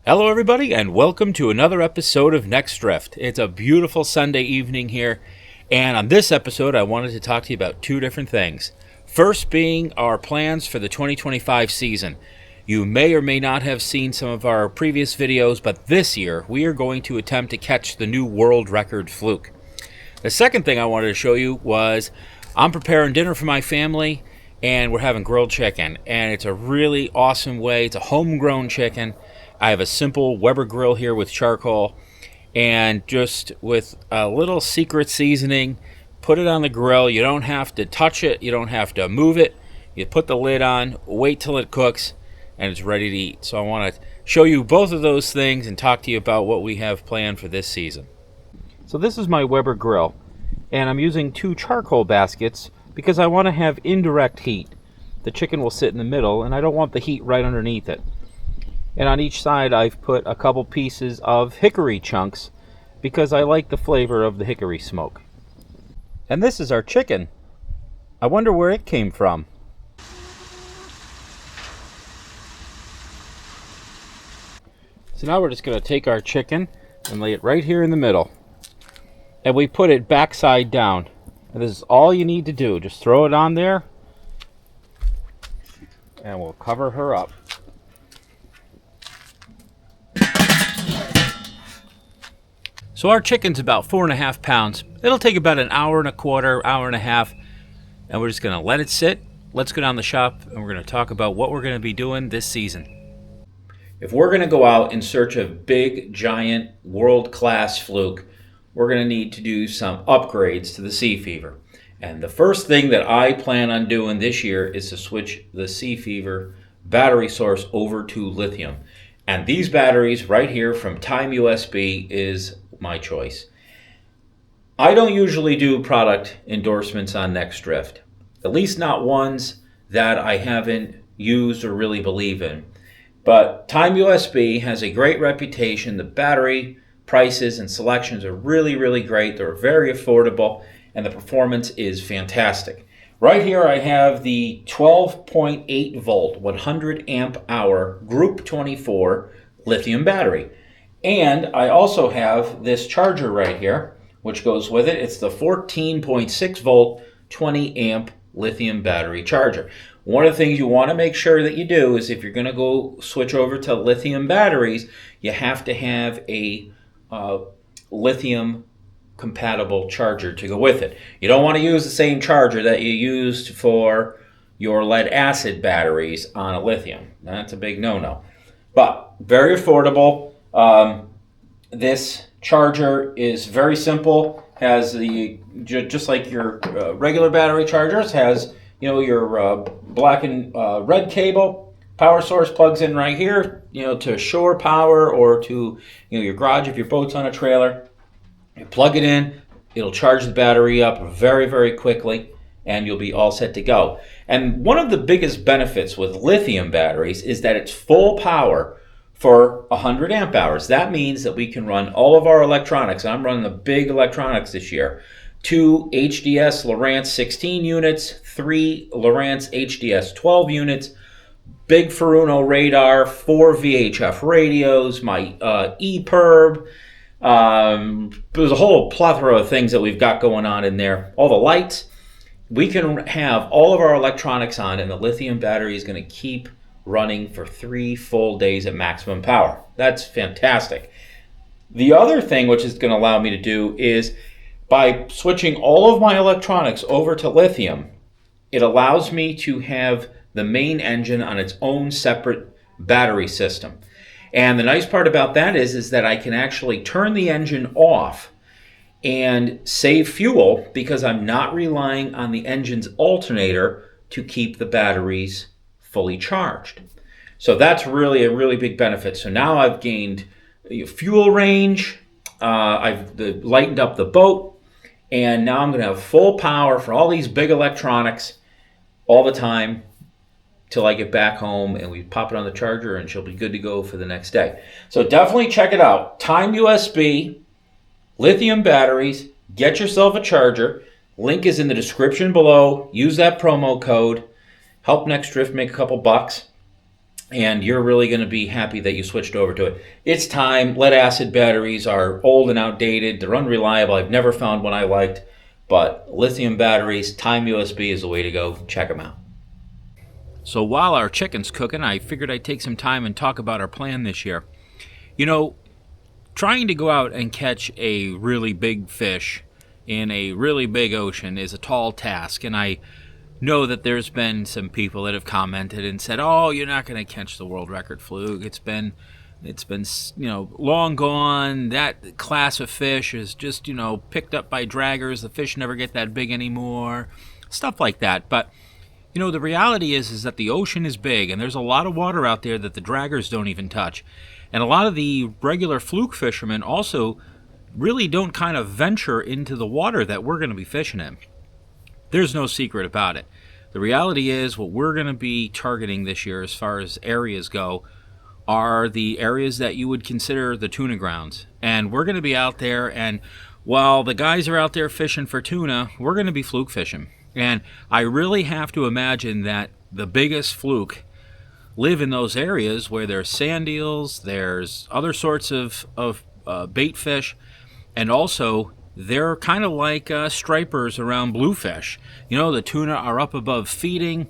Hello everybody and welcome to another episode of Next Drift. It's a beautiful Sunday evening here, and on this episode I wanted to talk to you about two different things. First being our plans for the 2025 season. You may or may not have seen some of our previous videos, but this year we are going to attempt to catch the new world record Fluke. The second thing I wanted to show you was I'm preparing dinner for my family and we're having grilled chicken, and it's a really awesome way. It's a homegrown chicken. I have a simple Weber grill here with charcoal, and just with a little secret seasoning, put it on the grill. You don't have to touch it. You don't have to move it. You put the lid on, wait till it cooks, and it's ready to eat. So I want to show you both of those things and talk to you about what we have planned for this season. So this is my Weber grill, and I'm using two charcoal baskets because I want to have indirect heat. The chicken will sit in the middle, and I don't want the heat right underneath it. And on each side I've put a couple pieces of hickory chunks because I like the flavor of the hickory smoke. And this is our chicken. I wonder where it came from. So now we're just going to take our chicken and lay it right here in the middle. And we put it backside down. And this is all you need to do. Just throw it on there and we'll cover her up. So our chicken's about 4.5 pounds. It'll take about an hour and a quarter, hour and a half, and we're just gonna let it sit. Let's go down the shop and we're gonna talk about what we're gonna be doing this season. If we're gonna go out in search of big, giant, world-class Fluke, we're gonna need to do some upgrades to the Sea Fever. And the first thing that I plan on doing this year is to switch the Sea Fever battery source over to lithium. And these batteries right here from Time USB is my choice. I don't usually do product endorsements on Next Drift, at least not ones that I haven't used or really believe in. But Time USB has a great reputation. The battery prices and selections are really great. They're very affordable and the performance is fantastic. Right here I have the 12.8 volt 100 amp hour Group 24 lithium battery. And I also have this charger right here, which goes with it. It's the 14.6 volt, 20 amp lithium battery charger. One of the things you want to make sure that you do is if you're going to go switch over to lithium batteries, you have to have a lithium compatible charger to go with it. You don't want to use the same charger that you used for your lead acid batteries on a lithium. That's a big no-no. But very affordable. This charger is very simple. Has the just like your regular battery chargers. Has your black and red cable. Power source plugs in right here. To shore power or to your garage if your boat's on a trailer. You plug it in. It'll charge the battery up very quickly, and you'll be all set to go. And one of the biggest benefits with lithium batteries is that it's full power for 100 amp hours. That means that we can run all of our electronics. I'm running the big electronics this year. 2 HDS Lowrance 16 units, 3 Lowrance HDS 12 units, big Furuno radar, 4 VHF radios, my EPIRB. There's a whole plethora of things that we've got going on in there. All the lights. We can have all of our electronics on, and the lithium battery is going to keep running for 3 full days at maximum power. That's fantastic. The other thing which is going to allow me to do is by switching all of my electronics over to lithium, it allows me to have the main engine on its own separate battery system. And the nice part about that is that I can actually turn the engine off and save fuel because I'm not relying on the engine's alternator to keep the batteries fully charged. So that's really a really big benefit. So now I've gained fuel range, I've lightened up the boat, and now I'm going to have full power for all these big electronics all the time till I get back home, and we pop it on the charger and she'll be good to go for the next day. So definitely check it out. Time USB, lithium batteries, get yourself a charger. Link is in the description below. Use that promo code. Help Next Drift make a couple bucks. and you're really going to be happy that you switched over to it. It's time. Lead acid batteries are old and outdated. They're unreliable. I've never found one I liked. But lithium batteries, time USB is the way to go. Check them out. So while our chicken's cooking, I figured I'd take some time and talk about our plan this year. You know, trying to go out and catch a really big fish in a really big ocean is a tall task, and I know that there's been some people that have commented and said, "Oh, you're not going to catch the world record, Fluke. It's been long gone. That class of fish is just picked up by draggers. The fish never get that big anymore." Stuff like that. But the reality is that the ocean is big, and there's a lot of water out there that the draggers don't even touch. And a lot of the regular fluke fishermen also really don't kind of venture into the water that we're going to be fishing in. There's no secret about it. The reality is what we're going to be targeting this year as far as areas go are the areas that you would consider the tuna grounds. And we're going to be out there, and while the guys are out there fishing for tuna, we're going to be fluke fishing. And I really have to imagine that the biggest fluke live in those areas where there's sand eels, there's other sorts of bait fish, and also they're kind of like stripers around bluefish. The tuna are up above feeding,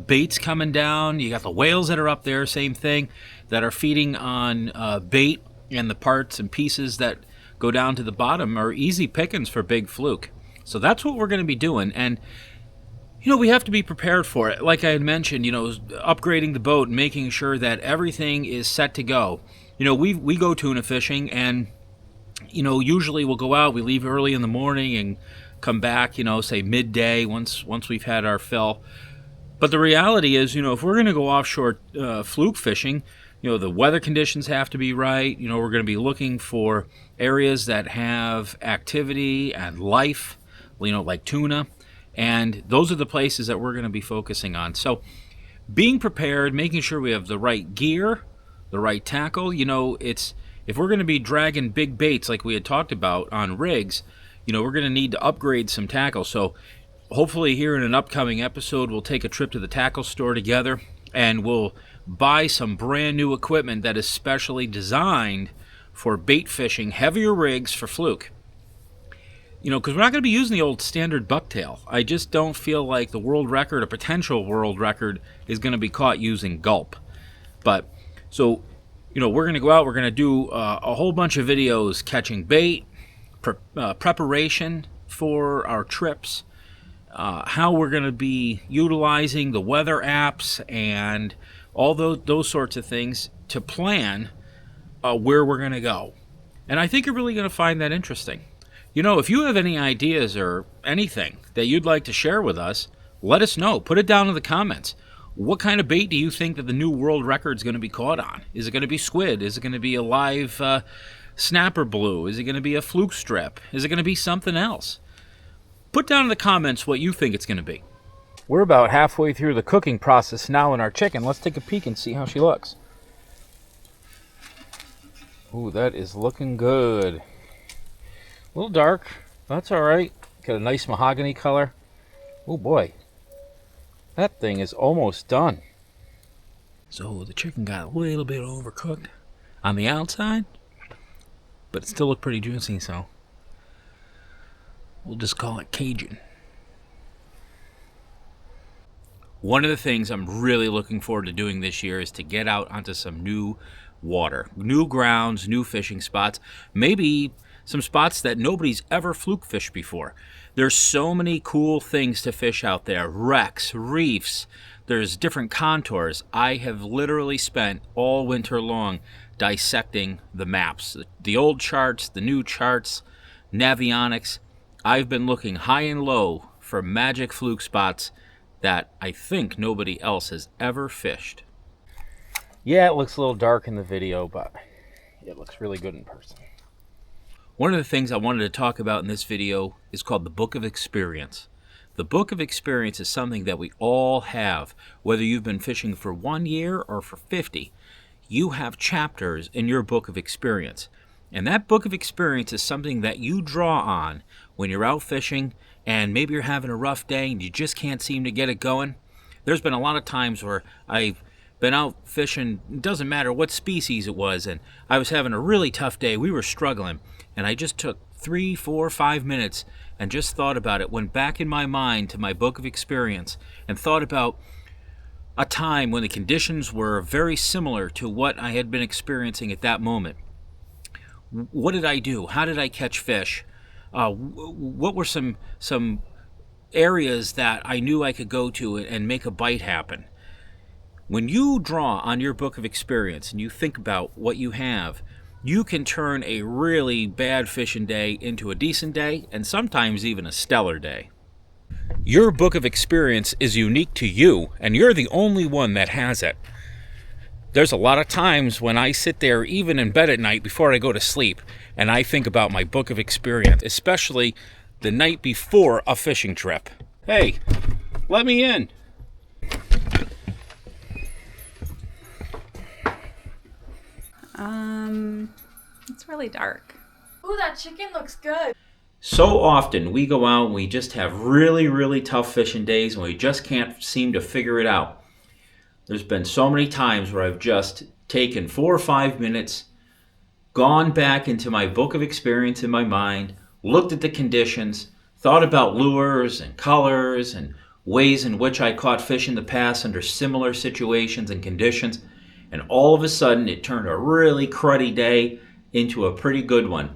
bait's coming down. You got the whales that are up there, same thing, that are feeding on bait, and the parts and pieces that go down to the bottom are easy pickings for big fluke. So that's what we're going to be doing, and we have to be prepared for it. Like I had mentioned, upgrading the boat and making sure that everything is set to go. We go tuna fishing, and usually we'll go out, we leave early in the morning and come back, say midday once we've had our fill. But the reality is, if we're going to go offshore fluke fishing, the weather conditions have to be right. We're going to be looking for areas that have activity and life, like tuna. And those are the places that we're going to be focusing on. So being prepared, making sure we have the right gear, the right tackle. If we're going to be dragging big baits like we had talked about on rigs, we're going to need to upgrade some tackle. So hopefully here in an upcoming episode, we'll take a trip to the tackle store together, and we'll buy some brand new equipment that is specially designed for bait fishing heavier rigs for fluke. Because we're not going to be using the old standard bucktail. I just don't feel like the world record, a potential world record, is going to be caught using gulp. But, so, we're going to go out, we're going to do a whole bunch of videos catching bait, preparation for our trips, how we're going to be utilizing the weather apps, and all those sorts of things to plan where we're going to go. And I think you're really going to find that interesting. If you have any ideas or anything that you'd like to share with us, let us know. Put it down in the comments. What kind of bait do you think that the new world record is going to be caught on? Is it going to be squid? Is it going to be a live snapper blue? Is it going to be a fluke strip? Is it going to be something else? Put down in the comments what you think it's going to be. We're about halfway through the cooking process now in our chicken. Let's take a peek and see how she looks. Ooh, that is looking good. A little dark. That's all right. Got a nice mahogany color. Oh boy. That thing is almost done. So the chicken got a little bit overcooked on the outside, but it still looked pretty juicy, so we'll just call it Cajun. One of the things I'm really looking forward to doing this year is to get out onto some new water, new grounds, new fishing spots, maybe some spots that nobody's ever fluke fished before. There's so many cool things to fish out there. Wrecks, reefs, there's different contours. I have literally spent all winter long dissecting the maps. The old charts, the new charts, Navionics. I've been looking high and low for magic fluke spots that I think nobody else has ever fished. Yeah, it looks a little dark in the video, but it looks really good in person. One of the things I wanted to talk about in this video is called the Book of Experience. The Book of Experience is something that we all have, whether you've been fishing for 1 year or for 50. You have chapters in your Book of Experience. And that Book of Experience is something that you draw on when you're out fishing and maybe you're having a rough day and you just can't seem to get it going. There's been a lot of times where I've been out fishing, it doesn't matter what species it was, and I was having a really tough day. We were struggling, and I just took 3, 4, 5 minutes and just thought about it, went back in my mind to my book of experience and thought about a time when the conditions were very similar to what I had been experiencing at that moment. What did I do? How did I catch fish? What were some areas that I knew I could go to and make a bite happen? When you draw on your book of experience and you think about what you have, you can turn a really bad fishing day into a decent day and sometimes even a stellar day. Your book of experience is unique to you, and you're the only one that has it. There's a lot of times when I sit there, even in bed at night before I go to sleep, and I think about my book of experience, especially the night before a fishing trip. Hey, let me in. It's really dark. Ooh, that chicken looks good. So often we go out and we just have really, really tough fishing days and we just can't seem to figure it out. There's been so many times where I've just taken 4 or 5 minutes, gone back into my book of experience in my mind, looked at the conditions, thought about lures and colors and ways in which I caught fish in the past under similar situations and conditions, and all of a sudden it turned a really cruddy day into a pretty good one.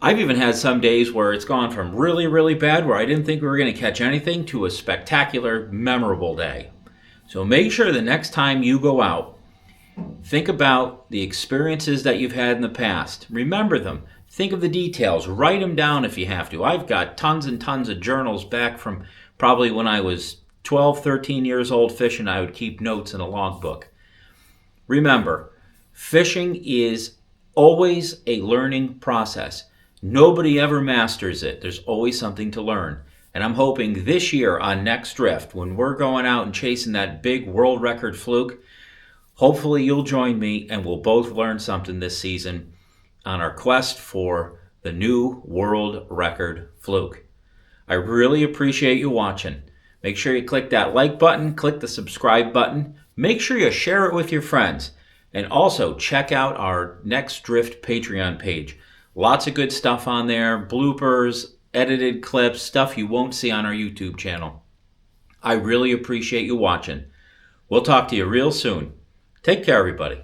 I've even had some days where it's gone from really, really bad, where I didn't think we were going to catch anything, to a spectacular, memorable day. So make sure the next time you go out, think about the experiences that you've had in the past. Remember them. Think of the details. Write them down if you have to. I've got tons and tons of journals back from probably when I was 12, 13 years old fishing. I would keep notes in a logbook. Remember, fishing is always a learning process. Nobody ever masters it. There's always something to learn. And I'm hoping this year on Next Drift, when we're going out and chasing that big world record fluke, hopefully you'll join me and we'll both learn something this season on our quest for the new world record fluke. I really appreciate you watching. Make sure you click that like button, click the subscribe button. Make sure you share it with your friends. And also check out our Next Drift Patreon page. Lots of good stuff on there, bloopers, edited clips, stuff you won't see on our YouTube channel. I really appreciate you watching. We'll talk to you real soon. Take care, everybody.